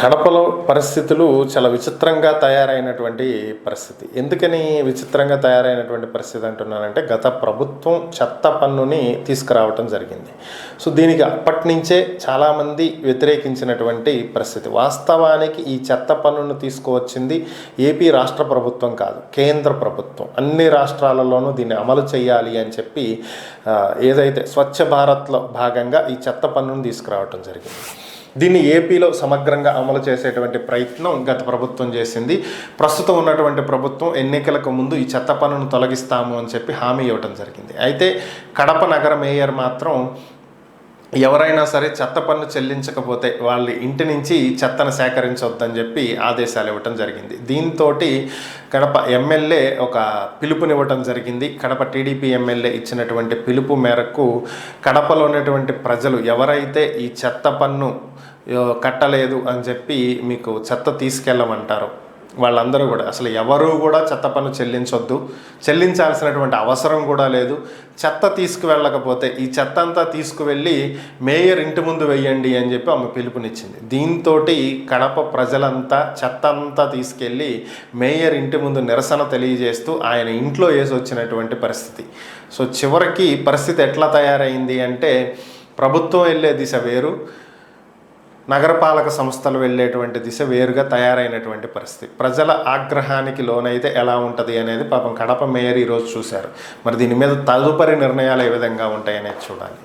కడపలో పరిస్థితులు చాలా విచిత్రంగా తయారైనటువంటి పరిస్థితి. ఎందుకని విచిత్రంగా తయారైనటువంటి పరిస్థితి అంటున్నానంటే, గత ప్రభుత్వం చెత్త పన్నుని తీసుకురావటం జరిగింది. సో, దీనికి అప్పటినుంచే చాలామంది వ్యతిరేకించినటువంటి పరిస్థితి. వాస్తవానికి ఈ చెత్త పన్నును తీసుకువచ్చింది ఏపీ రాష్ట్ర ప్రభుత్వం కాదు, కేంద్ర ప్రభుత్వం. అన్ని రాష్ట్రాలలోనూ దీన్ని అమలు చేయాలి అని చెప్పి ఏదైతే స్వచ్ఛ భారత్లో భాగంగా ఈ చెత్త పన్నును తీసుకురావటం జరిగింది. దీన్ని ఏపీలో సమగ్రంగా అమలు చేసేటువంటి ప్రయత్నం గత ప్రభుత్వం చేసింది. ప్రస్తుతం ఉన్నటువంటి ప్రభుత్వం ఎన్నికలకు ముందు ఈ చెత్త పన్నును తొలగిస్తాము అని చెప్పి హామీ ఇవ్వటం జరిగింది. అయితే కడప నగర మేయర్ మాత్రం ఎవరైనా సరే చెత్త పన్ను చెల్లించకపోతే వాళ్ళ ఇంటి నుంచి చెత్తను సేకరించవద్దని చెప్పి ఆదేశాలు ఇవ్వటం జరిగింది. దీంతో కడప ఎమ్మెల్యే ఒక పిలుపునివ్వటం జరిగింది. కడప టీడీపీ ఎమ్మెల్యే ఇచ్చినటువంటి పిలుపు మేరకు కడపలో ఉన్నటువంటి ప్రజలు ఎవరైతే ఈ చెత్త పన్ను కట్టలేదు అని చెప్పి మీకు చెత్త తీసుకెళ్ళమంటారో వాళ్ళందరూ కూడా, అసలు ఎవరూ కూడా చెత్త పన్ను చెల్లించొద్దు, చెల్లించాల్సినటువంటి అవసరం కూడా లేదు. చెత్త తీసుకువెళ్ళకపోతే ఈ చెత్త అంతా తీసుకువెళ్ళి మేయర్ ఇంటి ముందు వెయ్యండి అని చెప్పి ఆమె పిలుపునిచ్చింది. దీంతో కడప ప్రజలంతా చెత్త అంతా తీసుకెళ్ళి మేయర్ ఇంటి ముందు నిరసన తెలియజేస్తూ ఆయన ఇంట్లో వేసి వచ్చినటువంటి పరిస్థితి. సో, చివరికి పరిస్థితి ఎట్లా తయారైంది అంటే, ప్రభుత్వం వెళ్ళే దిశ వేరు, నగరపాలక సంస్థలు వెళ్ళేటువంటి దిశ వేరుగా తయారైనటువంటి పరిస్థితి. ప్రజల ఆగ్రహానికి లోనైతే ఎలా ఉంటుంది అనేది పాపం కడప మేయర్ ఈరోజు చూశారు. మరి దీని మీద తదుపరి నిర్ణయాలు ఏ విధంగా ఉంటాయనేది చూడాలి.